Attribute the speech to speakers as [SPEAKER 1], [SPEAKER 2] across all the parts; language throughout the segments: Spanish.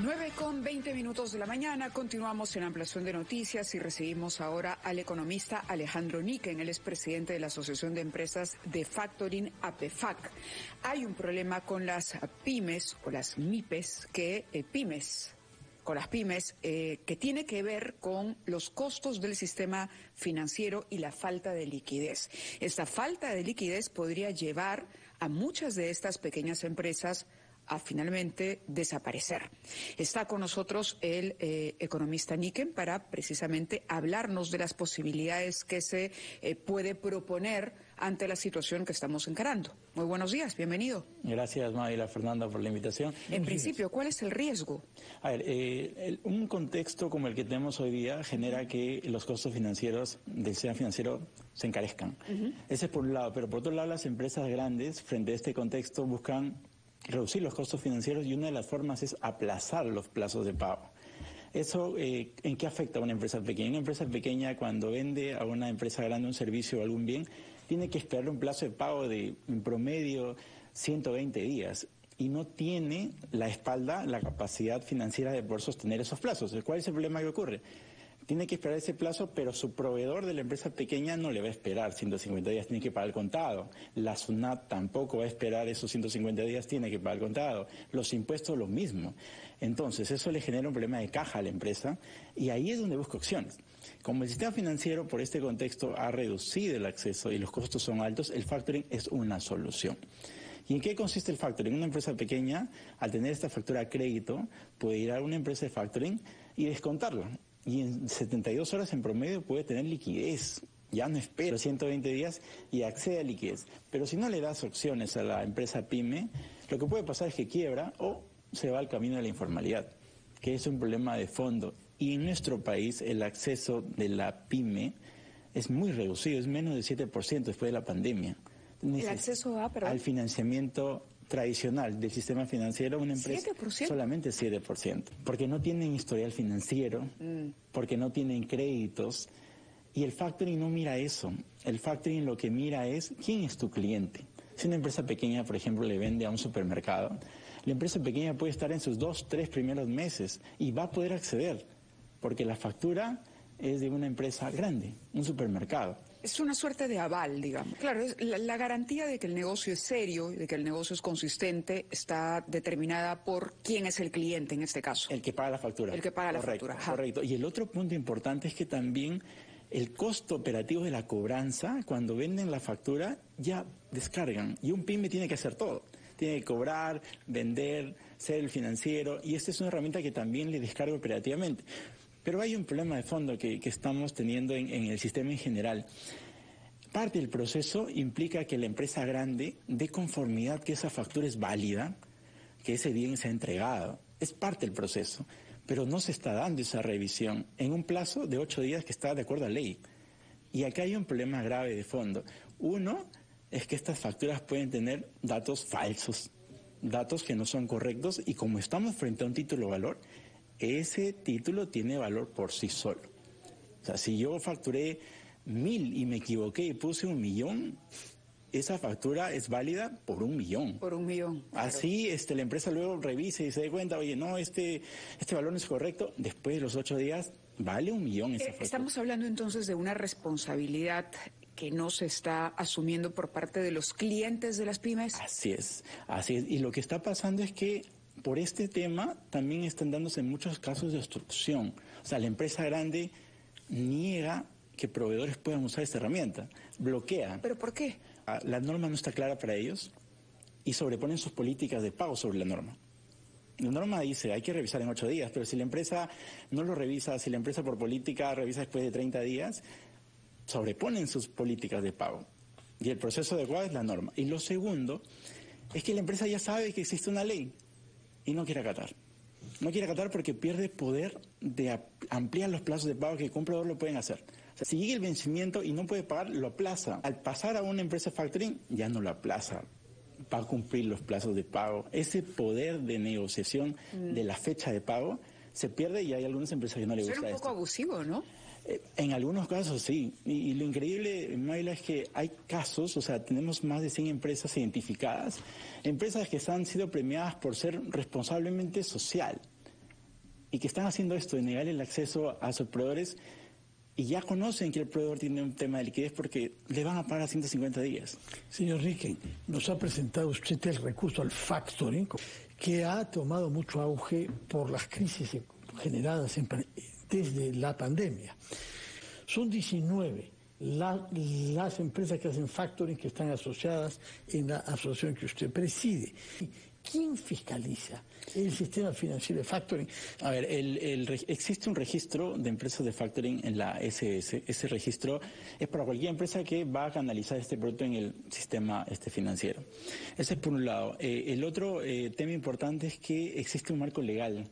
[SPEAKER 1] 9:20 de la mañana, continuamos en Ampliación de Noticias y recibimos ahora al economista Alejandro Niquen. Él es presidente de la Asociación de Empresas de Factoring, APEFAC. Hay un problema con las pymes o las MIPES, que tiene que ver con los costos del sistema financiero y la falta de liquidez. Esta falta de liquidez podría llevar a muchas de estas pequeñas empresas a finalmente desaparecer. Está con nosotros el economista Niquen para precisamente hablarnos de las posibilidades que se puede proponer ante la situación que estamos encarando. Muy buenos días, bienvenido.
[SPEAKER 2] Gracias, Mayra Fernanda, por la invitación.
[SPEAKER 1] En principio, ¿cuál es el riesgo?
[SPEAKER 2] A ver, un contexto como el que tenemos hoy día genera que los costos financieros del sistema financiero se encarezcan. Ese es por un lado, pero por otro lado las empresas grandes frente a este contexto buscan reducir los costos financieros y una de las formas es aplazar los plazos de pago. ¿Eso en qué afecta a una empresa pequeña? Una empresa pequeña cuando vende a una empresa grande un servicio o algún bien tiene que esperar un plazo de pago de en promedio 120 días y no tiene la capacidad financiera de poder sostener esos plazos. ¿Cuál es el problema que ocurre? Tiene que esperar ese plazo, pero su proveedor de la empresa pequeña no le va a esperar 150 días, tiene que pagar el contado. La SUNAT tampoco va a esperar esos 150 días, tiene que pagar el contado. Los impuestos lo mismo. Entonces, eso le genera un problema de caja a la empresa y ahí es donde busca opciones. Como el sistema financiero, por este contexto, ha reducido el acceso y los costos son altos, el factoring es una solución. ¿Y en qué consiste el factoring? Una empresa pequeña, al tener esta factura a crédito, puede ir a una empresa de factoring y descontarla. Y en 72 horas en promedio puede tener liquidez. Ya no espera 120 días y accede a liquidez. Pero si no le das opciones a la empresa pyme, lo que puede pasar es que quiebra o se va al camino de la informalidad, que es un problema de fondo. Y en nuestro país el acceso de la pyme es muy reducido, es menos del 7% después de la pandemia.
[SPEAKER 1] ¿El acceso
[SPEAKER 2] al financiamiento tradicional del sistema financiero, una empresa
[SPEAKER 1] 7%.
[SPEAKER 2] Solamente 7%, porque no tienen historial financiero, porque no tienen créditos, y el factoring no mira eso. El factoring lo que mira es quién es tu cliente. Si una empresa pequeña, por ejemplo, le vende a un supermercado, la empresa pequeña puede estar en sus 2-3 primeros meses y va a poder acceder, porque la factura es de una empresa grande, un supermercado.
[SPEAKER 1] Es una suerte de aval, digamos. Claro, la garantía de que el negocio es serio, de que el negocio es consistente, está determinada por quién es el cliente en este caso.
[SPEAKER 2] El que paga la factura.
[SPEAKER 1] El que paga la factura.
[SPEAKER 2] Correcto. Y el otro punto importante es que también el costo operativo de la cobranza, cuando venden la factura, ya descargan. Y un pyme tiene que hacer todo. Tiene que cobrar, vender, ser el financiero. Y esta es una herramienta que también le descarga operativamente. Pero hay un problema de fondo que estamos teniendo en el sistema en general. Parte del proceso implica que la empresa grande dé conformidad que esa factura es válida, que ese bien se ha entregado. Es parte del proceso, pero no se está dando esa revisión en un plazo de 8 días que está de acuerdo a ley. Y acá hay un problema grave de fondo. Uno es que estas facturas pueden tener datos falsos, datos que no son correctos, y como estamos frente a un título de valor, ese título tiene valor por sí solo. O sea, si yo facturé 1.000 y me equivoqué y puse 1.000.000, esa factura es válida por 1.000.000.
[SPEAKER 1] Por 1.000.000. Claro.
[SPEAKER 2] Así la empresa luego revise y se dé cuenta, oye, no, este valor no es correcto, después de los 8 días vale 1.000.000 esa factura.
[SPEAKER 1] Estamos hablando entonces de una responsabilidad que no se está asumiendo por parte de los clientes de las pymes.
[SPEAKER 2] Así es. Y lo que está pasando es que por este tema también están dándose muchos casos de obstrucción. O sea, la empresa grande niega que proveedores puedan usar esta herramienta, bloquea.
[SPEAKER 1] ¿Pero por qué?
[SPEAKER 2] La norma no está clara para ellos y sobreponen sus políticas de pago sobre la norma. La norma dice, hay que revisar en 8 días, pero si la empresa no lo revisa, si la empresa por política revisa después de 30 días, sobreponen sus políticas de pago. Y el proceso adecuado es la norma. Y lo segundo es que la empresa ya sabe que existe una ley y no quiere acatar. No quiere acatar porque pierde poder de ampliar los plazos de pago que un proveedor lo pueden hacer. O sea, si llega el vencimiento y no puede pagar, lo aplaza. Al pasar a una empresa factoring, ya no lo aplaza. Va a cumplir los plazos de pago. Ese poder de negociación de la fecha de pago se pierde y hay algunas empresas que no le gusta esto.
[SPEAKER 1] Es un poco abusivo, ¿no?
[SPEAKER 2] En algunos casos sí, y lo increíble, Mayla, es que hay casos, o sea, tenemos más de 100 empresas identificadas, empresas que han sido premiadas por ser responsablemente social. y que están haciendo esto de negar el acceso a sus proveedores y ya conocen que el proveedor tiene un tema de liquidez porque le van a pagar a 150 días.
[SPEAKER 3] Señor Riquen, nos ha presentado usted el recurso al factoring, que ha tomado mucho auge por las crisis generadas desde la pandemia. Son 19 las empresas que hacen factoring que están asociadas en la asociación que usted preside. ¿Quién fiscaliza el sistema financiero de factoring?
[SPEAKER 2] A ver, existe un registro de empresas de factoring en la SS. Ese registro es para cualquier empresa que va a canalizar este producto en el sistema financiero. Ese es por un lado. El otro tema importante es que existe un marco legal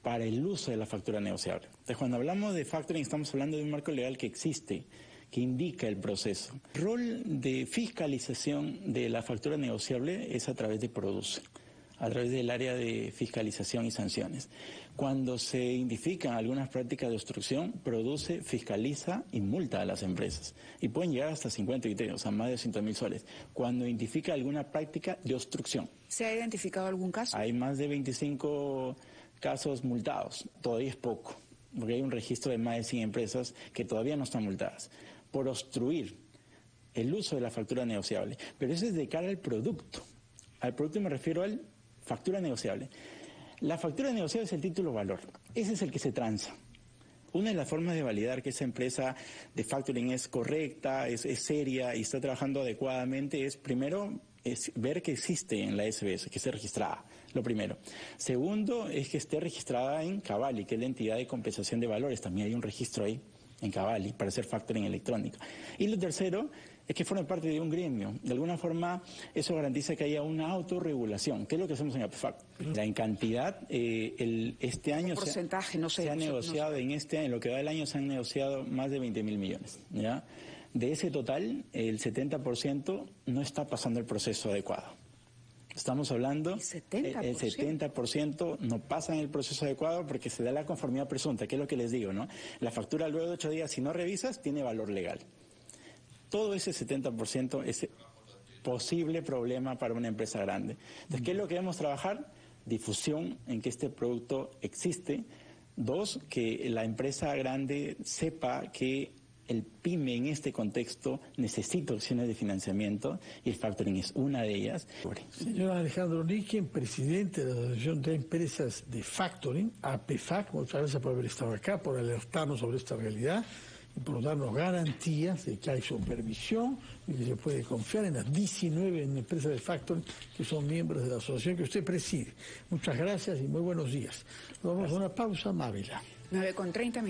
[SPEAKER 2] para el uso de la factura negociable. Entonces, cuando hablamos de factoring, estamos hablando de un marco legal que existe, que indica el proceso. El rol de fiscalización de la factura negociable es a través de PRODUCE, a través del área de fiscalización y sanciones. Cuando se identifican algunas prácticas de obstrucción, PRODUCE fiscaliza y multa a las empresas. Y pueden llegar hasta 50 criterios, o sea, más de 200.000 soles. Cuando identifica alguna práctica de obstrucción.
[SPEAKER 1] ¿Se ha identificado algún caso?
[SPEAKER 2] Hay más de 25 casos multados. Todavía es poco, porque hay un registro de más de 100 empresas que todavía no están multadas por obstruir el uso de la factura negociable. Pero eso es de cara al producto. Al producto me refiero al factura negociable. La factura negociable es el título valor. Ese es el que se transa. Una de las formas de validar que esa empresa de factoring es correcta, es seria y está trabajando adecuadamente es, primero, es ver que existe en la SBS, que esté registrada, lo primero. Segundo, es que esté registrada en Cavalli, que es la entidad de compensación de valores. También hay un registro ahí en Cavalli para hacer factoring electrónico. Y lo tercero es que forme parte de un gremio. De alguna forma, eso garantiza que haya una autorregulación, que es lo que hacemos en APEFAC. En cantidad, este año se ha negociado, en lo que va del año se han negociado más de 20.000 millones. ¿Ya? De ese total, el 70% no está pasando el proceso adecuado. Estamos hablando, el 70% no pasa en el proceso adecuado porque se da la conformidad presunta, que es lo que les digo, ¿no? La factura luego de 8 días, si no revisas, tiene valor legal. Todo ese 70% es posible problema para una empresa grande. Entonces, ¿qué es lo que debemos trabajar? Difusión en que este producto existe. 2, que la empresa grande sepa que el PYME en este contexto necesita opciones de financiamiento y el factoring es una de ellas.
[SPEAKER 3] Señor Alejandro Riquen, presidente de la Asociación de Empresas de Factoring, APEFAC, muchas gracias por haber estado acá, por alertarnos sobre esta realidad y por darnos garantías de que hay supervisión y que se puede confiar en las 19 empresas de factoring que son miembros de la asociación que usted preside. Muchas gracias y muy buenos días. Nos vamos a una pausa, Mávila.
[SPEAKER 1] 9:30.